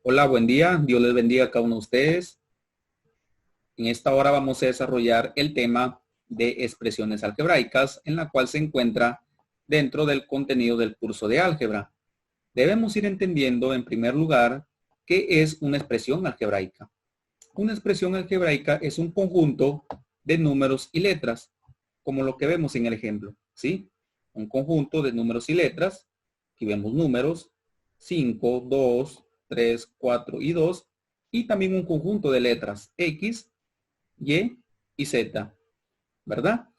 Hola, buen día. Dios les bendiga a cada uno de ustedes. En esta hora vamos a desarrollar el tema de expresiones algebraicas, en la cual se encuentra dentro del contenido del curso de álgebra. Debemos ir entendiendo, en primer lugar, qué es una expresión algebraica. Una expresión algebraica es un conjunto de números y letras, como lo que vemos en el ejemplo, ¿sí? Un conjunto de números y letras. Aquí vemos números 5, 2, 3, 4 y 2, y también un conjunto de letras X, Y y Z, ¿verdad?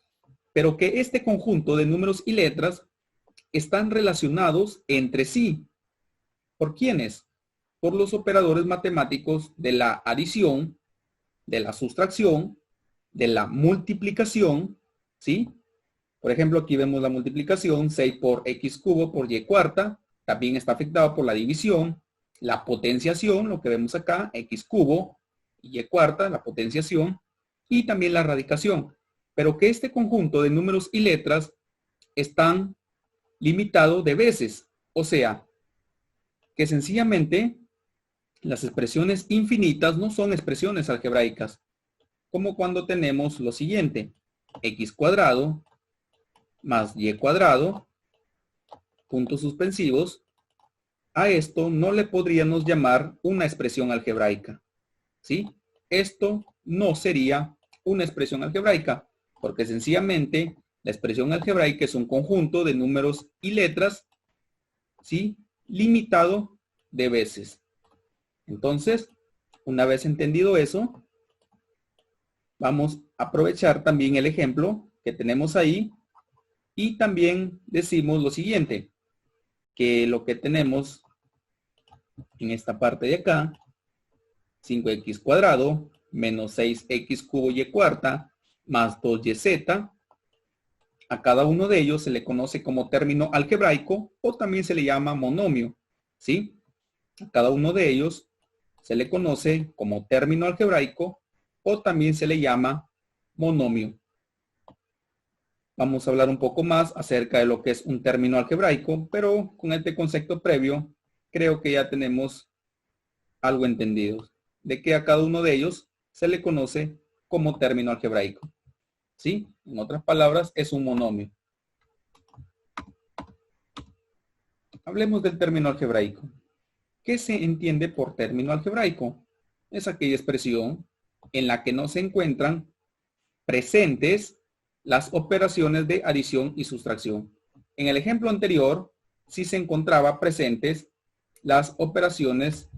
Pero que este conjunto de números y letras están relacionados entre sí. ¿Por quiénes? Por los operadores matemáticos de la adición, de la sustracción, de la multiplicación, ¿sí? Por ejemplo, aquí vemos la multiplicación, 6 por x cubo por y cuarta, también está afectado por la división, la potenciación, lo que vemos acá, x cubo, y cuarta, la potenciación, y también la radicación. Pero que este conjunto de números y letras están limitados de veces, o sea, que sencillamente las expresiones infinitas no son expresiones algebraicas, como cuando tenemos lo siguiente, x cuadrado más y cuadrado, puntos suspensivos. A esto no le podríamos llamar una expresión algebraica, ¿sí? Esto no sería una expresión algebraica, porque sencillamente la expresión algebraica es un conjunto de números y letras, ¿sí? Limitado de veces. Entonces, una vez entendido eso, vamos a aprovechar también el ejemplo que tenemos ahí y también decimos lo siguiente, que lo que tenemos en esta parte de acá, 5x cuadrado menos 6x cubo y cuarta más 2yz, a cada uno de ellos se le conoce como término algebraico o también se le llama monomio, ¿sí? A cada uno de ellos se le conoce como término algebraico o también se le llama monomio. Vamos a hablar un poco más acerca de lo que es un término algebraico, pero con este concepto previo creo que ya tenemos algo entendido, de que a cada uno de ellos se le conoce como término algebraico. ¿Sí? En otras palabras, es un monomio. Hablemos del término algebraico. ¿Qué se entiende por término algebraico? Es aquella expresión en la que no se encuentran presentes las operaciones de adición y sustracción. En el ejemplo anterior, sí se encontraba presentes las operaciones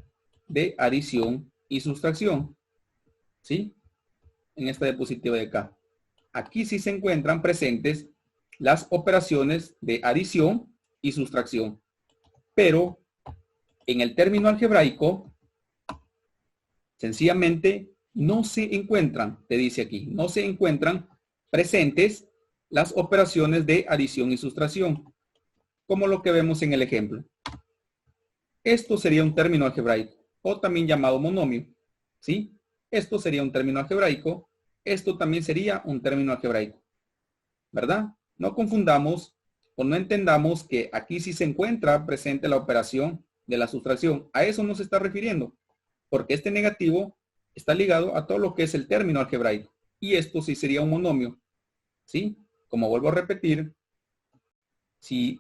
de adición y sustracción, ¿sí? En esta diapositiva de acá. Aquí sí se encuentran presentes las operaciones de adición y sustracción, pero en el término algebraico, sencillamente no se encuentran, te dice aquí, no se encuentran presentes las operaciones de adición y sustracción, como lo que vemos en el ejemplo. Esto sería un término algebraico, o también llamado monomio, ¿sí? Esto sería un término algebraico, esto también sería un término algebraico, ¿verdad? No confundamos o no entendamos que aquí sí se encuentra presente la operación de la sustracción. A eso no se está refiriendo, porque este negativo está ligado a todo lo que es el término algebraico. Y esto sí sería un monomio, ¿sí? Como vuelvo a repetir, si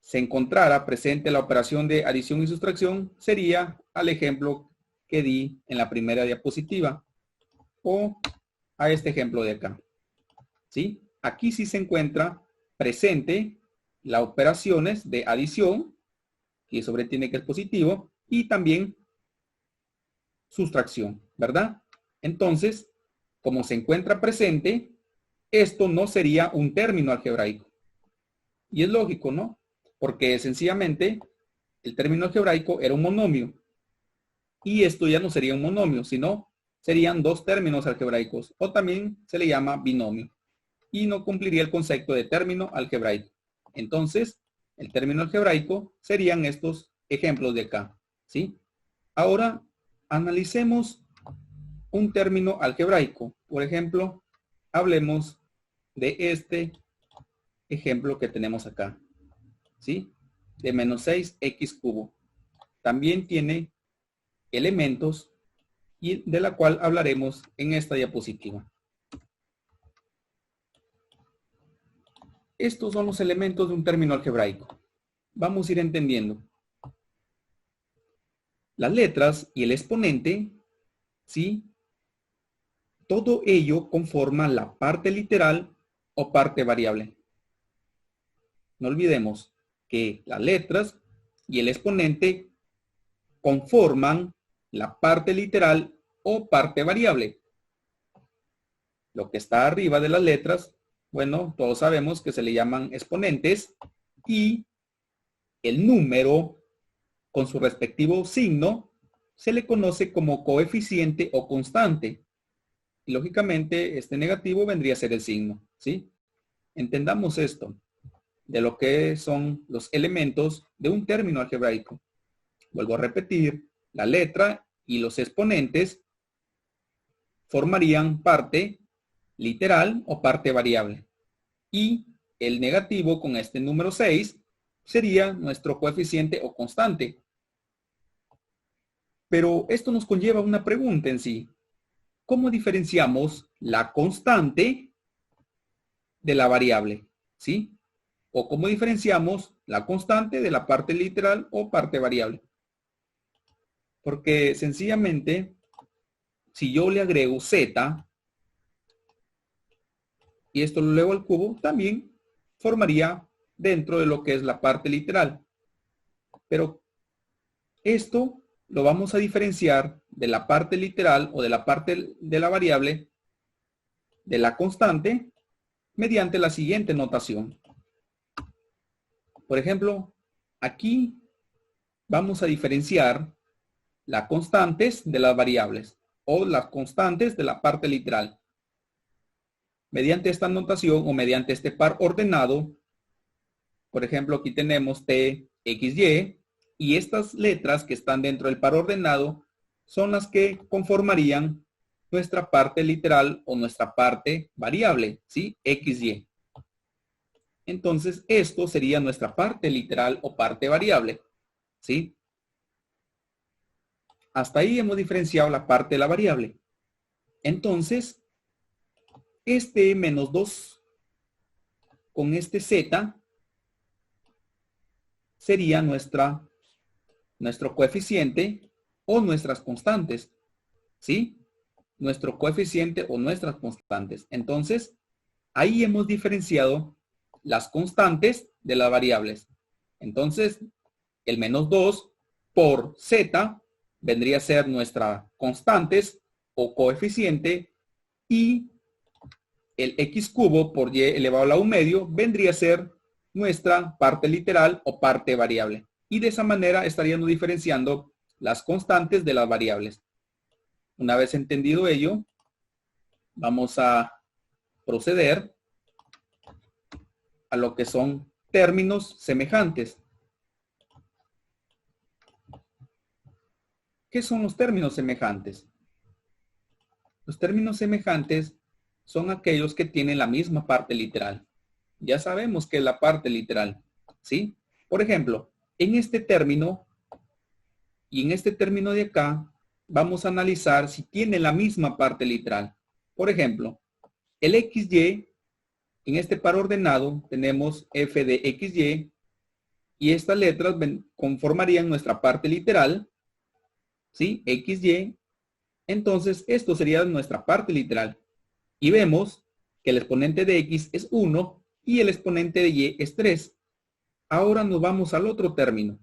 se encontrara presente la operación de adición y sustracción, sería al ejemplo que di en la primera diapositiva o a este ejemplo de acá, ¿sí? Aquí sí se encuentra presente las operaciones de adición, que sobre tiene que es positivo, y también sustracción, ¿verdad? Entonces, como se encuentra presente, esto no sería un término algebraico. Y es lógico, ¿no? Porque sencillamente el término algebraico era un monomio. Y esto ya no sería un monomio, sino serían dos términos algebraicos, o también se le llama binomio. Y no cumpliría el concepto de término algebraico. Entonces, el término algebraico serían estos ejemplos de acá, ¿sí? Ahora, analicemos un término algebraico. Por ejemplo, hablemos de este ejemplo que tenemos acá, ¿sí? De menos 6x cubo. También tiene elementos y de la cual hablaremos en esta diapositiva. Estos son los elementos de un término algebraico. Vamos a ir entendiendo. Las letras y el exponente, ¿sí? Todo ello conforma la parte literal o parte variable. No olvidemos que las letras y el exponente conforman la parte literal o parte variable. Lo que está arriba de las letras, bueno, todos sabemos que se le llaman exponentes, y el número con su respectivo signo se le conoce como coeficiente o constante. Y lógicamente este negativo vendría a ser el signo, ¿sí? Entendamos esto de lo que son los elementos de un término algebraico. Vuelvo a repetir, la letra y los exponentes formarían parte literal o parte variable. Y el negativo con este número 6 sería nuestro coeficiente o constante. Pero esto nos conlleva una pregunta en sí. ¿Cómo diferenciamos la constante de la variable? ¿Sí? ¿O cómo diferenciamos la constante de la parte literal o parte variable? Porque sencillamente, si yo le agrego z y esto lo elevo al cubo, también formaría dentro de lo que es la parte literal. Pero esto lo vamos a diferenciar de la parte literal o de la parte de la variable de la constante mediante la siguiente notación. Por ejemplo, aquí vamos a diferenciar las constantes de las variables o las constantes de la parte literal. Mediante esta notación o mediante este par ordenado, por ejemplo, aquí tenemos t, x, y, y estas letras que están dentro del par ordenado son las que conformarían nuestra parte literal o nuestra parte variable, ¿sí? X, y. Entonces, esto sería nuestra parte literal o parte variable, ¿sí? Hasta ahí hemos diferenciado la parte de la variable. Entonces, este menos 2 con este z sería nuestro coeficiente o nuestras constantes, ¿sí? Nuestro coeficiente o nuestras constantes. Entonces, ahí hemos diferenciado las constantes de las variables. Entonces, el menos 2 por z vendría a ser nuestras constantes o coeficiente, y el x cubo por y elevado a la 1 medio vendría a ser nuestra parte literal o parte variable. Y de esa manera estaríamos diferenciando las constantes de las variables. Una vez entendido ello, vamos a proceder a lo que son términos semejantes. ¿Qué son los términos semejantes? Los términos semejantes son aquellos que tienen la misma parte literal. Ya sabemos que es la parte literal, ¿sí? Por ejemplo, en este término y en este término de acá, vamos a analizar si tiene la misma parte literal. Por ejemplo, el XY, en este par ordenado, tenemos f de XY, y estas letras conformarían nuestra parte literal, ¿sí? XY. Entonces, esto sería nuestra parte literal. Y vemos que el exponente de X es 1 y el exponente de Y es 3. Ahora nos vamos al otro término.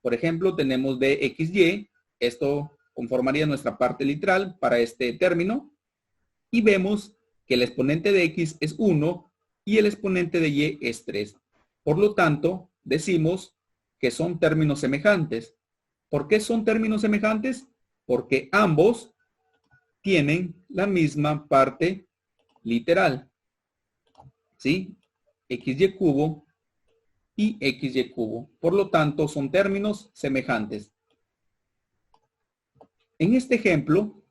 Por ejemplo, tenemos dxy. Esto conformaría nuestra parte literal para este término. Y vemos que el exponente de X es 1 y el exponente de Y es 3. Por lo tanto, decimos que son términos semejantes. ¿Por qué son términos semejantes? Porque ambos tienen la misma parte literal, ¿sí? XY cubo y XY cubo. Por lo tanto, son términos semejantes. En este ejemplo,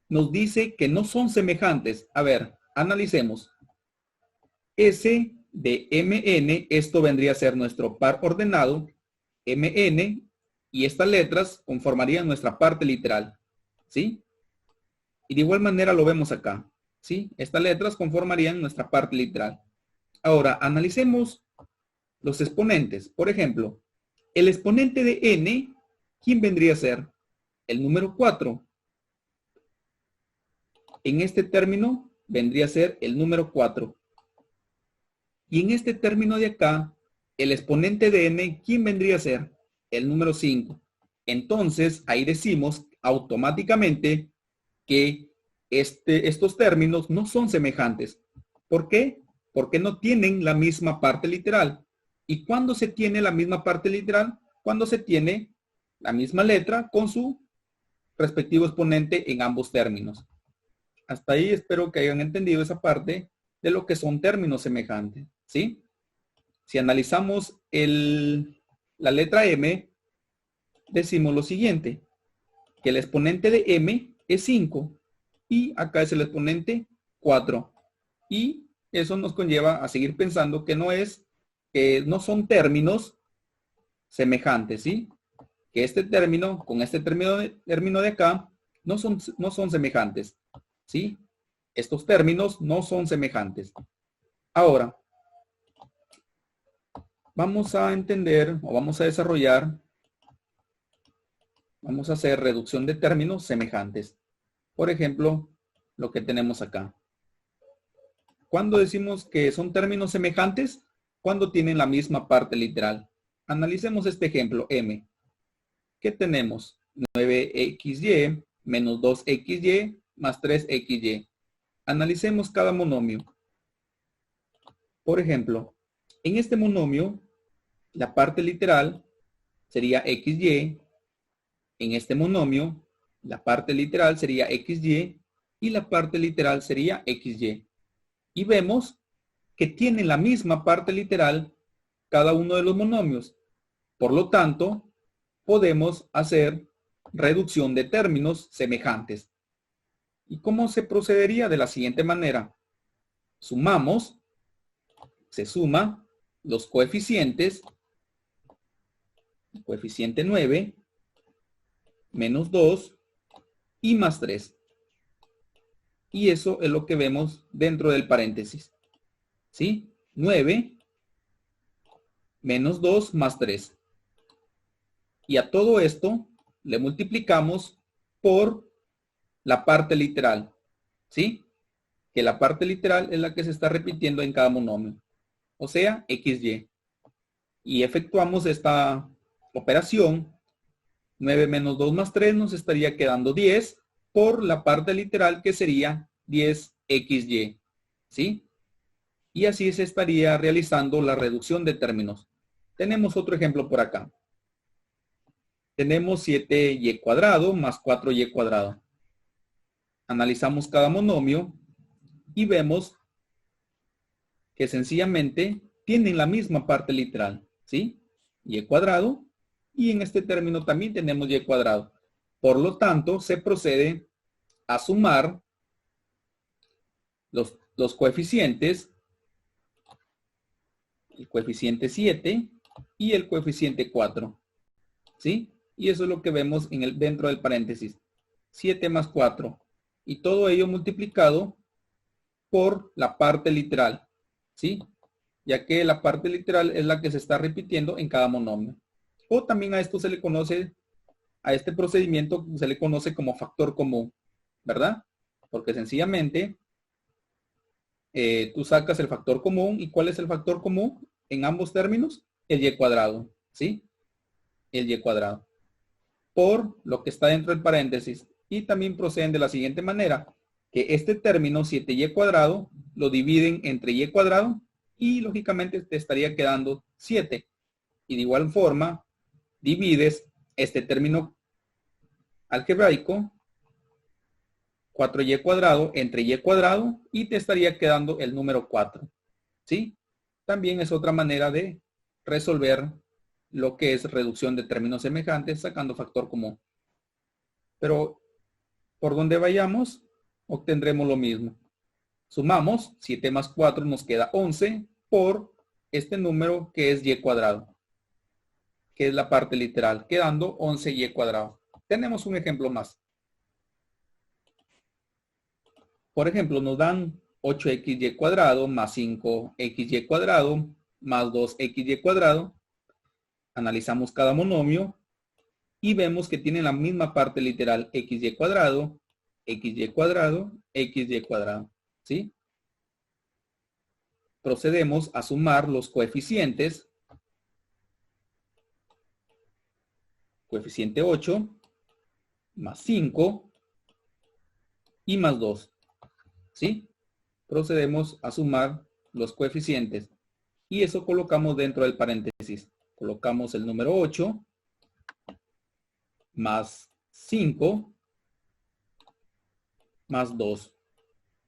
nos dice que no son semejantes. A ver, analicemos. S de MN, esto vendría a ser nuestro par ordenado, MN, Y estas letras conformarían nuestra parte literal, ¿sí? Y de igual manera lo vemos acá, ¿sí? Estas letras conformarían nuestra parte literal. Ahora, analicemos los exponentes. Por ejemplo, el exponente de n, ¿quién vendría a ser? El número 4. En este término vendría a ser el número 4. Y en este término de acá, el exponente de n, ¿quién vendría a ser? El número 5. Entonces, ahí decimos automáticamente que estos términos no son semejantes. ¿Por qué? Porque no tienen la misma parte literal. ¿Y cuándo se tiene la misma parte literal? Cuando se tiene la misma letra con su respectivo exponente en ambos términos. Hasta ahí espero que hayan entendido esa parte de lo que son términos semejantes, ¿sí? Si analizamos la letra M, decimos lo siguiente, que el exponente de M es 5 y acá es el exponente 4. Y eso nos conlleva a seguir pensando que no son términos semejantes, ¿sí? Que este término con este término de acá no son semejantes, ¿sí? Estos términos no son semejantes. Ahora, vamos a entender o vamos a desarrollar, vamos a hacer reducción de términos semejantes. Por ejemplo, lo que tenemos acá. ¿Cuándo decimos que son términos semejantes? Cuando tienen la misma parte literal. Analicemos este ejemplo, M. ¿Qué tenemos? 9xy menos 2xy más 3xy. Analicemos cada monomio. Por ejemplo, en este monomio, la parte literal sería xy. En este monomio, la parte literal sería xy y la parte literal sería xy. Y vemos que tienen la misma parte literal cada uno de los monomios. Por lo tanto, podemos hacer reducción de términos semejantes. ¿Y cómo se procedería? De la siguiente manera. Sumamos, se suma los coeficientes, coeficiente 9, menos 2 y más 3. Y eso es lo que vemos dentro del paréntesis. ¿Sí? 9 menos 2 más 3. Y a todo esto le multiplicamos por la parte literal. ¿Sí? Que la parte literal es la que se está repitiendo en cada monomio. O sea, xy. Y efectuamos esta operación. 9 menos 2 más 3 nos estaría quedando 10 por la parte literal que sería 10xy. ¿Sí? Y así se estaría realizando la reducción de términos. Tenemos otro ejemplo por acá. Tenemos 7y cuadrado más 4y cuadrado. Analizamos cada monomio y vemos que sencillamente tienen la misma parte literal, ¿sí? Y cuadrado, y en este término también tenemos y cuadrado. Por lo tanto, se procede a sumar los coeficientes, el coeficiente 7 y el coeficiente 4, ¿sí? Y eso es lo que vemos dentro del paréntesis. 7 más 4. Y todo ello multiplicado por la parte literal, ¿sí? Ya que la parte literal es la que se está repitiendo en cada monomio. O también a esto se le conoce, a este procedimiento se le conoce como factor común, ¿verdad? Porque sencillamente tú sacas el factor común. ¿Y cuál es el factor común en ambos términos? El y cuadrado, ¿sí? El y cuadrado. Por lo que está dentro del paréntesis. Y también proceden de la siguiente manera, que este término 7y cuadrado lo dividen entre y cuadrado y lógicamente te estaría quedando 7. Y de igual forma, divides este término algebraico 4y cuadrado entre y cuadrado y te estaría quedando el número 4. ¿Sí? También es otra manera de resolver lo que es reducción de términos semejantes sacando factor común. Pero por donde vayamos, obtendremos lo mismo. Sumamos, 7 más 4 nos queda 11 por este número que es y cuadrado. que es la parte literal, quedando 11y cuadrado. Tenemos un ejemplo más. Por ejemplo, nos dan 8xy cuadrado más 5xy cuadrado más 2xy cuadrado. Analizamos cada monomio y vemos que tienen la misma parte literal, xy cuadrado, xy cuadrado, xy cuadrado, ¿sí? Procedemos a sumar los coeficientes. Coeficiente 8 más 5 y más 2, ¿sí? Procedemos a sumar los coeficientes y eso colocamos dentro del paréntesis. Colocamos el número 8 más 5 más 2,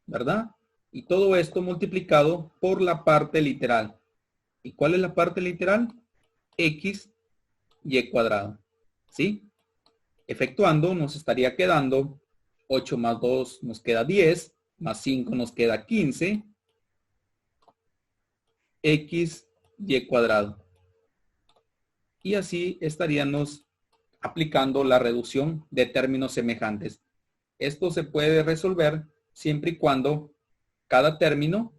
¿verdad? Y todo esto multiplicado por la parte literal. ¿Y cuál es la parte literal? X, y cuadrado, ¿sí? Efectuando nos estaría quedando 8 más 2 nos queda 10, más 5 nos queda 15, X, y cuadrado. Y así estaríamos aplicando la reducción de términos semejantes. Esto se puede resolver siempre y cuando cada término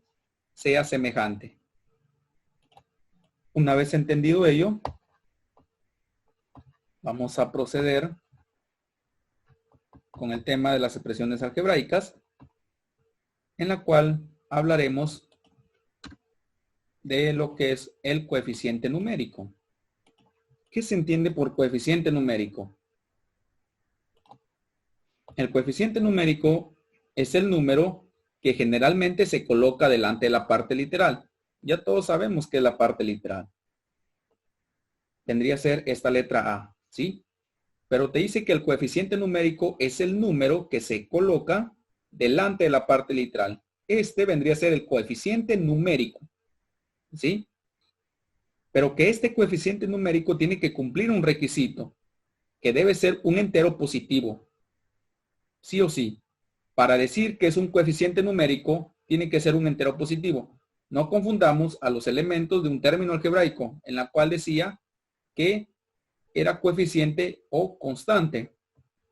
sea semejante. Una vez entendido ello, vamos a proceder con el tema de las expresiones algebraicas, en la cual hablaremos de lo que es el coeficiente numérico. ¿Qué se entiende por coeficiente numérico? El coeficiente numérico es el número que generalmente se coloca delante de la parte literal. Ya todos sabemos qué es la parte literal. Tendría que ser esta letra A, ¿sí? Pero te dice que el coeficiente numérico es el número que se coloca delante de la parte literal. Este vendría a ser el coeficiente numérico, ¿sí? Pero que este coeficiente numérico tiene que cumplir un requisito, que debe ser un entero positivo, sí o sí. Para decir que es un coeficiente numérico, tiene que ser un entero positivo. No confundamos a los elementos de un término algebraico, en la cual decía que era coeficiente o constante.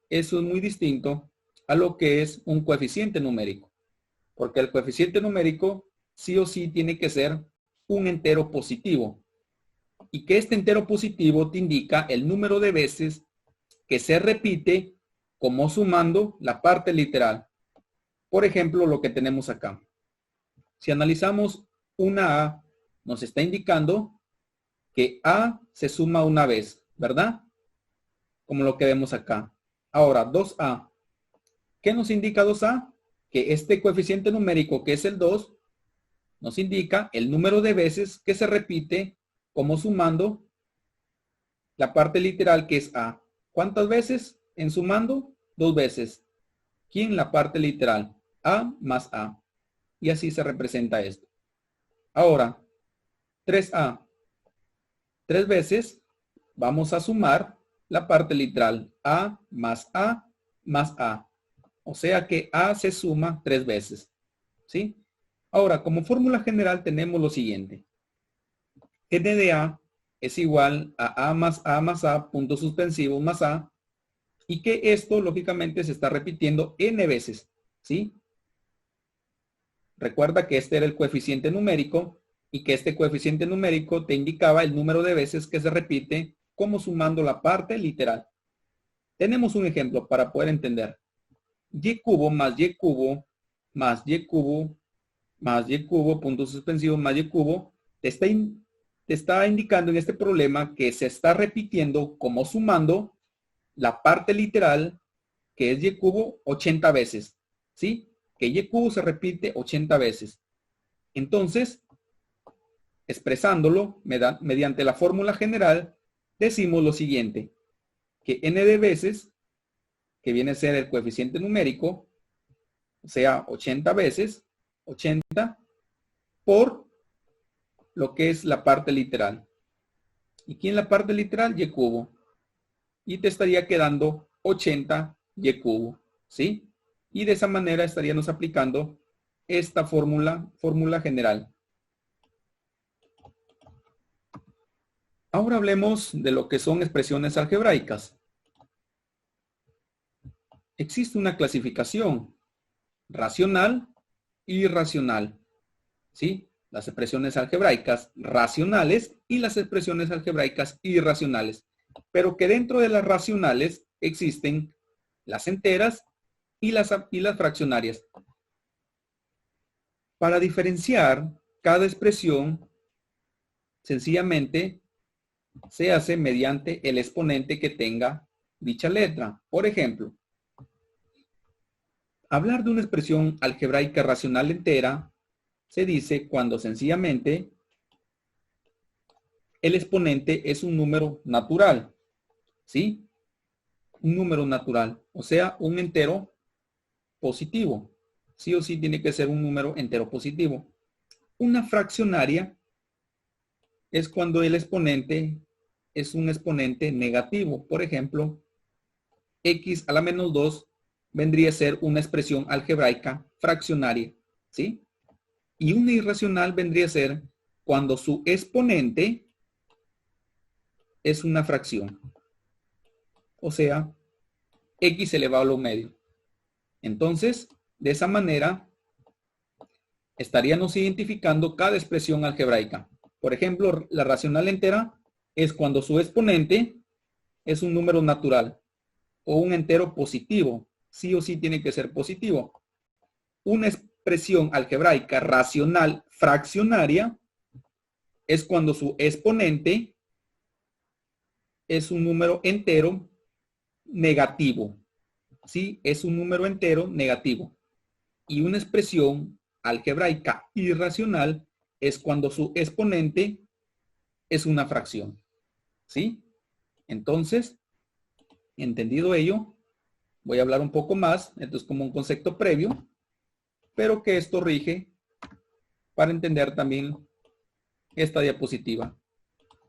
Eso es muy distinto a lo que es un coeficiente numérico, porque el coeficiente numérico sí o sí tiene que ser un entero positivo, y que este entero positivo te indica el número de veces que se repite como sumando la parte literal. Por ejemplo, lo que tenemos acá. Si analizamos una A, nos está indicando que A se suma una vez, ¿verdad? Como lo que vemos acá. Ahora, 2A. ¿Qué nos indica 2A? Que este coeficiente numérico, que es el 2, nos indica el número de veces que se repite como sumando la parte literal, que es A. ¿Cuántas veces en sumando? 2 veces. ¿Quién? La parte literal. A más A. Y así se representa esto. Ahora, 3A. 3 veces vamos a sumar la parte literal. A más A más A. O sea que A se suma 3 veces. ¿Sí? Ahora, como fórmula general tenemos lo siguiente. N de A es igual a más A más A, puntos suspensivos más A. Y que esto, lógicamente, se está repitiendo N veces. ¿Sí? Recuerda que este era el coeficiente numérico y que este coeficiente numérico te indicaba el número de veces que se repite como sumando la parte literal. Tenemos un ejemplo para poder entender. Y cubo más y cubo más y cubo más y cubo, puntos suspensivos más y cubo, te está indicando en este problema que se está repitiendo como sumando la parte literal, que es y cubo 80 veces. ¿Sí? Que y cubo se repite 80 veces. Entonces, expresándolo mediante la fórmula general, decimos lo siguiente, que n de veces, que viene a ser el coeficiente numérico, o sea, 80 veces, 80 por lo que es la parte literal. ¿Y quién la parte literal? Y cubo. Y te estaría quedando 80 y cubo, ¿sí? Y de esa manera estaríamos aplicando esta fórmula general. Ahora hablemos de lo que son expresiones algebraicas. Existe una clasificación racional y irracional, ¿sí? Las expresiones algebraicas racionales y las expresiones algebraicas irracionales. Pero que dentro de las racionales existen las enteras y las fraccionarias. Para diferenciar cada expresión, sencillamente se hace mediante el exponente que tenga dicha letra. Por ejemplo, hablar de una expresión algebraica racional entera se dice cuando sencillamente el exponente es un número natural, ¿sí? Un número natural, o sea, un entero positivo. Sí o sí tiene que ser un número entero positivo. Una fraccionaria es cuando el exponente es un exponente negativo. Por ejemplo, x a la menos 2 vendría a ser una expresión algebraica fraccionaria, ¿sí? Y una irracional vendría a ser cuando su exponente es una fracción. O sea, x elevado a lo medio. Entonces, de esa manera, estaríamos identificando cada expresión algebraica. Por ejemplo, la racional entera es cuando su exponente es un número natural o un entero positivo. Sí o sí tiene que ser positivo. Una expresión algebraica racional fraccionaria es cuando su exponente es un número entero negativo. ¿Sí? Es un número entero negativo. Y una expresión algebraica irracional es cuando su exponente es una fracción. ¿Sí? Entonces, entendido ello, voy a hablar un poco más. Esto es como un concepto previo, pero que esto rige para entender también esta diapositiva.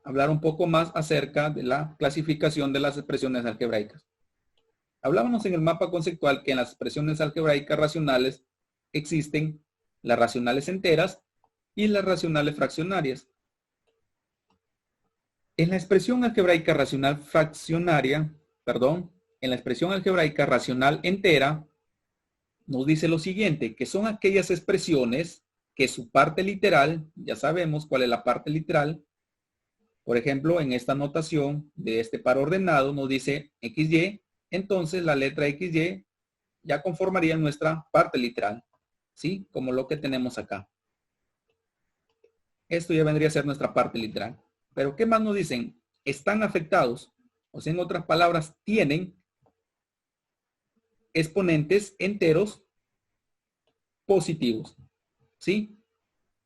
Hablar un poco más acerca de la clasificación de las expresiones algebraicas. Hablábamos en el mapa conceptual que en las expresiones algebraicas racionales existen las racionales enteras y las racionales fraccionarias. En la expresión algebraica racional fraccionaria, en la expresión algebraica racional entera, nos dice lo siguiente, que son aquellas expresiones que su parte literal, ya sabemos cuál es la parte literal. Por ejemplo, en esta notación de este par ordenado nos dice XY, entonces la letra XY ya conformaría nuestra parte literal, ¿sí? Como lo que tenemos acá. Esto ya vendría a ser nuestra parte literal. Pero ¿qué más nos dicen? Están afectados, o sea, en otras palabras, tienen exponentes enteros positivos, ¿sí?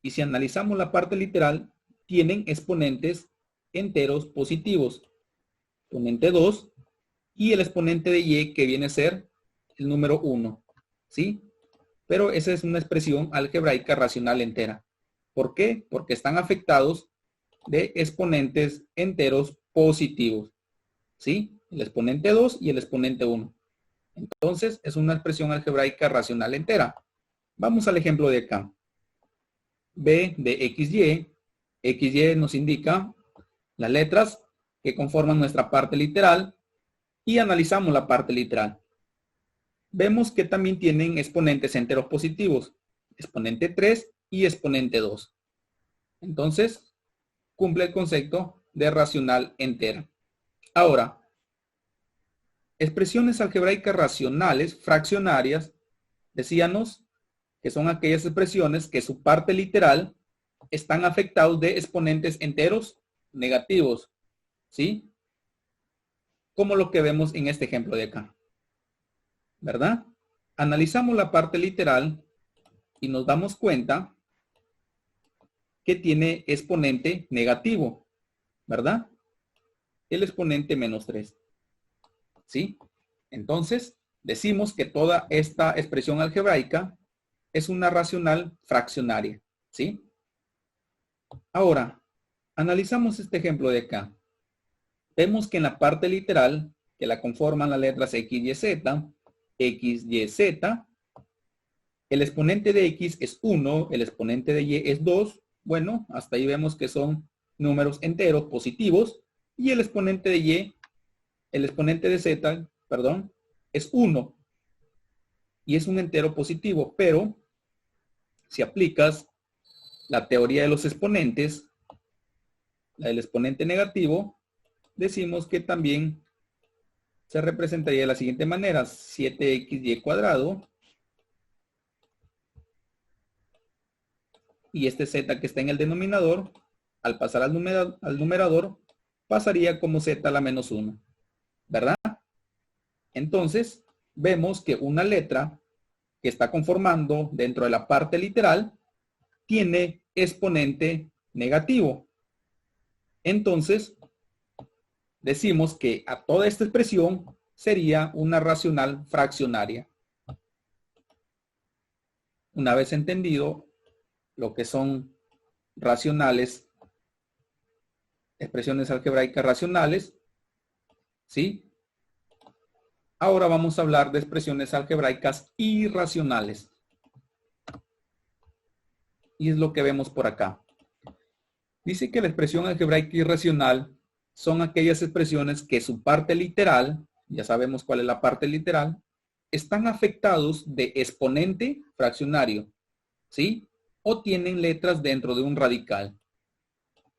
Y si analizamos la parte literal, tienen exponentes enteros positivos. Exponente 2 y el exponente de y que viene a ser el número 1, ¿sí? Pero esa es una expresión algebraica racional entera. ¿Por qué? Porque están afectados de exponentes enteros positivos, ¿sí? El exponente 2 y el exponente 1. Entonces, es una expresión algebraica racional entera. Vamos al ejemplo de acá. B de XY. XY nos indica las letras que conforman nuestra parte literal y analizamos la parte literal. Vemos que también tienen exponentes enteros positivos, exponente 3 y exponente 2. Entonces, cumple el concepto de racional entera. Ahora, expresiones algebraicas racionales fraccionarias, decíamos que son aquellas expresiones que su parte literal están afectados de exponentes enteros negativos, ¿sí? Como lo que vemos en este ejemplo de acá, ¿verdad? Analizamos la parte literal y nos damos cuenta que tiene exponente negativo, ¿verdad? El exponente menos 3, ¿sí? Entonces, decimos que toda esta expresión algebraica es una racional fraccionaria, ¿sí? Ahora, analizamos este ejemplo de acá. Vemos que en la parte literal, que la conforman las letras X, Y, Z, X, Y, Z, el exponente de X es 1, el exponente de Y es 2. Bueno, hasta ahí vemos que son números enteros positivos y el exponente de y, el exponente de z, perdón, es 1 y es un entero positivo, pero si aplicas la teoría de los exponentes, la del exponente negativo, decimos que también se representaría de la siguiente manera: 7xy cuadrado y este z que está en el denominador, al pasar al numerador, pasaría como z a la menos 1, ¿verdad? Entonces, vemos que una letra que está conformando dentro de la parte literal tiene exponente negativo. Entonces, decimos que a toda esta expresión sería una racional fraccionaria. Una vez entendido lo que son racionales, expresiones algebraicas racionales, ¿sí? Ahora vamos a hablar de expresiones algebraicas irracionales. Y es lo que vemos por acá. Dice que la expresión algebraica irracional son aquellas expresiones que su parte literal, ya sabemos cuál es la parte literal, están afectados de exponente fraccionario, ¿sí? O tienen letras dentro de un radical.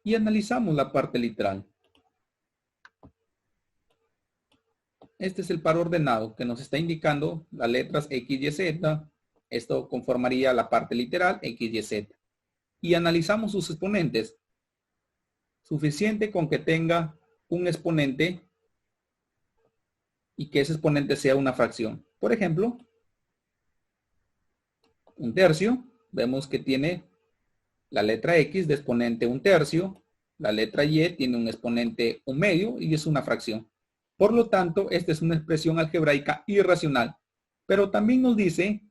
Y analizamos la parte literal. Este es el par ordenado que nos está indicando las letras X, Y, Z. Esto conformaría la parte literal X, Y, Z. Y analizamos sus exponentes. Suficiente con que tenga un exponente y que ese exponente sea una fracción. Por ejemplo, un tercio. Vemos que tiene la letra X de exponente un tercio. La letra Y tiene un exponente un medio y es una fracción. Por lo tanto, esta es una expresión algebraica irracional. Pero también nos dice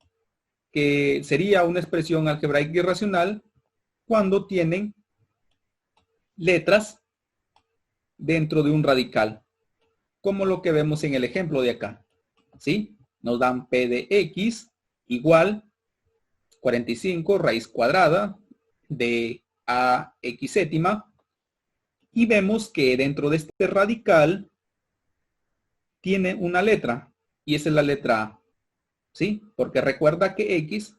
que sería una expresión algebraica irracional cuando tienen letras dentro de un radical, como lo que vemos en el ejemplo de acá. ¿Sí? Nos dan P de X igual 45 raíz cuadrada de AX séptima. Y vemos que dentro de este radical tiene una letra, y esa es la letra A, ¿sí? Porque recuerda que X,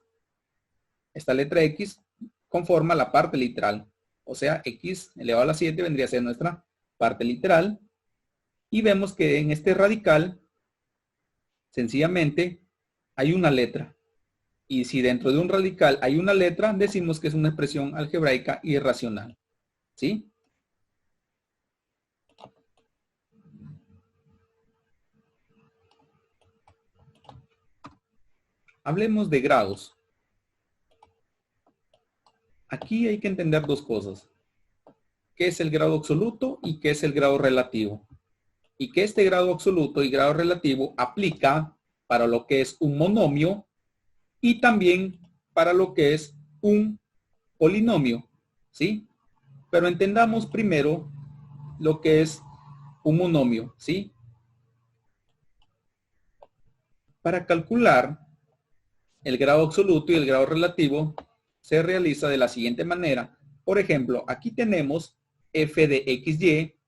esta letra X, conforma la parte literal. O sea, X elevado a la 7 vendría a ser nuestra parte literal. Y vemos que en este radical, sencillamente, hay una letra. Y si dentro de un radical hay una letra, decimos que es una expresión algebraica irracional, ¿sí? Hablemos de grados. Aquí hay que entender dos cosas. ¿Qué es el grado absoluto y qué es el grado relativo? Y que este grado absoluto y grado relativo aplica para lo que es un monomio y también para lo que es un polinomio, ¿sí? Pero entendamos primero lo que es un monomio, ¿sí? Para calcular el grado absoluto y el grado relativo se realiza de la siguiente manera. Por ejemplo, aquí tenemos f de xy,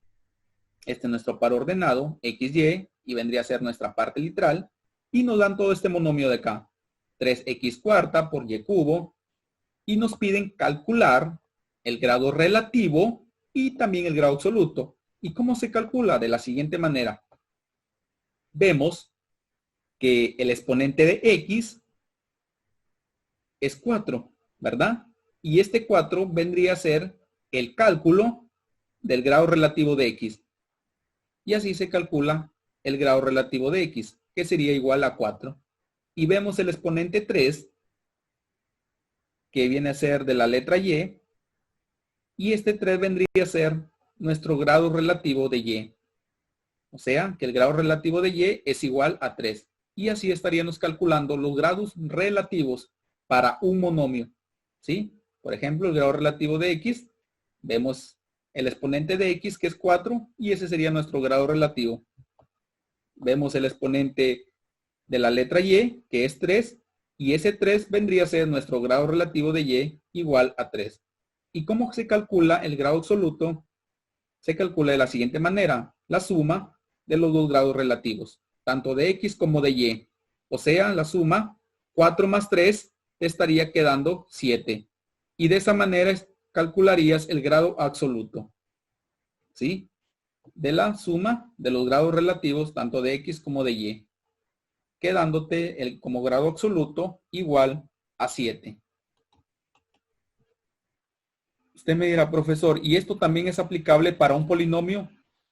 este es nuestro par ordenado, xy, y vendría a ser nuestra parte literal, y nos dan todo este monomio de acá, 3x cuarta por y cubo, y nos piden calcular el grado relativo y también el grado absoluto. ¿Y cómo se calcula? De la siguiente manera. Vemos que el exponente de x es 4, ¿verdad? Y este 4 vendría a ser el cálculo del grado relativo de x. Y así se calcula el grado relativo de x, que sería igual a 4. Y vemos el exponente 3, que viene a ser de la letra y. Y este 3 vendría a ser nuestro grado relativo de y. O sea, que el grado relativo de y es igual a 3. Y así estaríamos calculando los grados relativos para un monomio, ¿sí? Por ejemplo, el grado relativo de x, vemos el exponente de x que es 4 y ese sería nuestro grado relativo. Vemos el exponente de la letra y que es 3 y ese 3 vendría a ser nuestro grado relativo de y igual a 3. ¿Y cómo se calcula el grado absoluto? Se calcula de la siguiente manera: la suma de los dos grados relativos, tanto de X como de Y. O sea, la suma 4 más 3 te estaría quedando 7. Y de esa manera calcularías el grado absoluto, ¿sí? De la suma de los grados relativos, tanto de X como de Y, quedándote como grado absoluto igual a 7. Usted me dirá, profesor, ¿y esto también es aplicable para un polinomio?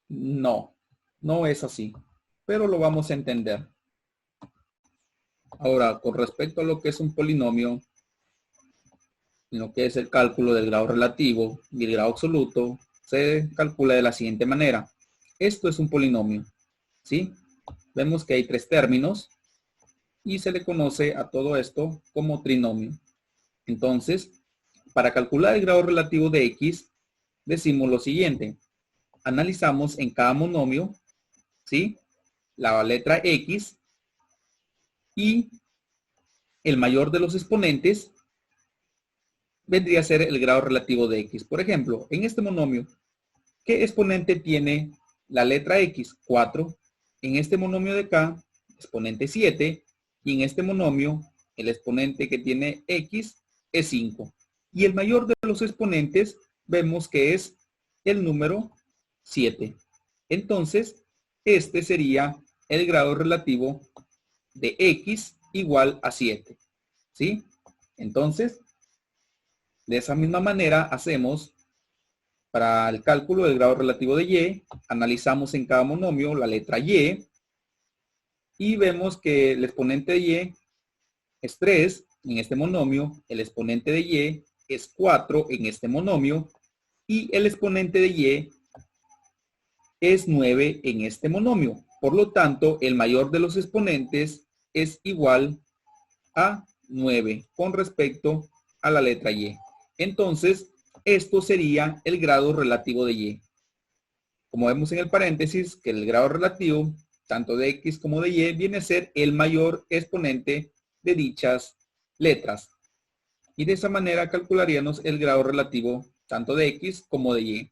No, no es así, pero lo vamos a entender. Ahora, con respecto a lo que es un polinomio, en lo que es el cálculo del grado relativo y el grado absoluto, se calcula de la siguiente manera. Esto es un polinomio, ¿sí? Vemos que hay tres términos y se le conoce a todo esto como trinomio. Entonces, para calcular el grado relativo de X, decimos lo siguiente. Analizamos en cada monomio, ¿sí?, la letra X y el mayor de los exponentes vendría a ser el grado relativo de X. Por ejemplo, en este monomio, ¿qué exponente tiene la letra X? 4. En este monomio de acá, exponente 7. Y en este monomio, el exponente que tiene X es 5. Y el mayor de los exponentes vemos que es el número 7. Entonces, este sería el grado relativo de X igual a 7. ¿Sí? Entonces, de esa misma manera hacemos para el cálculo del grado relativo de Y. Analizamos en cada monomio la letra Y y vemos que el exponente de Y es 3 en este monomio, el exponente de Y es 4 en este monomio y el exponente de Y es 9 en este monomio. Por lo tanto, el mayor de los exponentes es igual a 9 con respecto a la letra Y. Entonces, esto sería el grado relativo de Y. Como vemos en el paréntesis, que el grado relativo, tanto de X como de Y, viene a ser el mayor exponente de dichas letras. Y de esa manera calcularíamos el grado relativo tanto de X como de Y.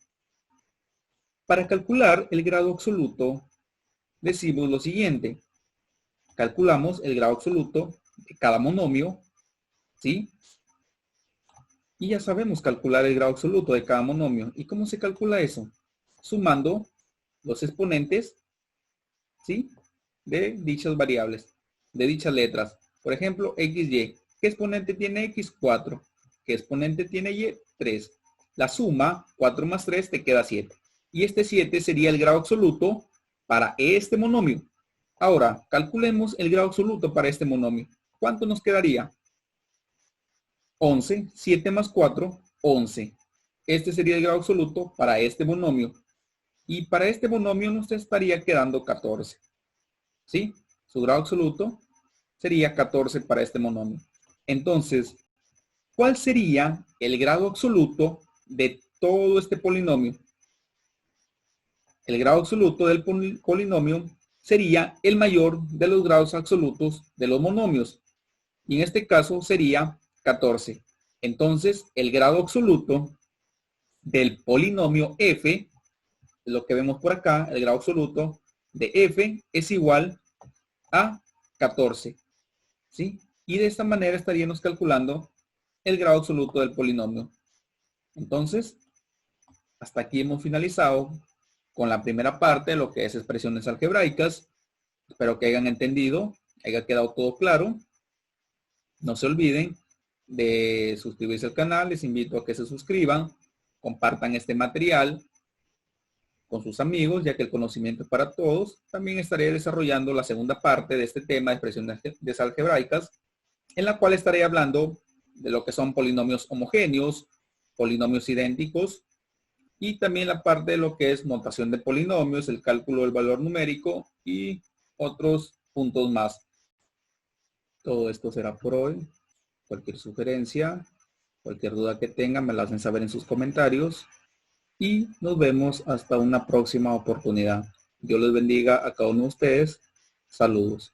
Para calcular el grado absoluto, decimos lo siguiente. Calculamos el grado absoluto de cada monomio, ¿sí? Y ya sabemos calcular el grado absoluto de cada monomio. ¿Y cómo se calcula eso? Sumando los exponentes, ¿sí?, de dichas variables, de dichas letras. Por ejemplo, XY. ¿Qué exponente tiene X? 4. ¿Qué exponente tiene Y? 3. La suma, 4 más 3, te queda 7. Y este 7 sería el grado absoluto para este monomio. Ahora, calculemos el grado absoluto para este monomio. ¿Cuánto nos quedaría? 11. 7 más 4, 11. Este sería el grado absoluto para este monomio. Y para este monomio nos estaría quedando 14. ¿Sí? Su grado absoluto sería 14 para este monomio. Entonces, ¿cuál sería el grado absoluto de todo este polinomio? El grado absoluto del polinomio sería el mayor de los grados absolutos de los monomios. Y en este caso sería 14. Entonces, el grado absoluto del polinomio f, lo que vemos por acá, el grado absoluto de f es igual a 14. ¿Sí? Y de esta manera estaríamos calculando el grado absoluto del polinomio. Entonces, hasta aquí hemos finalizado con la primera parte de lo que es expresiones algebraicas. Espero que hayan entendido, haya quedado todo claro. No se olviden de suscribirse al canal. Les invito a que se suscriban, compartan este material con sus amigos, ya que el conocimiento es para todos. También estaré desarrollando la segunda parte de este tema de expresiones algebraicas, en la cual estaré hablando de lo que son polinomios homogéneos, polinomios idénticos, y también la parte de lo que es notación de polinomios, el cálculo del valor numérico y otros puntos más. Todo esto será por hoy. Cualquier sugerencia, cualquier duda que tengan, me la hacen saber en sus comentarios. Y nos vemos hasta una próxima oportunidad. Dios les bendiga a cada uno de ustedes. Saludos.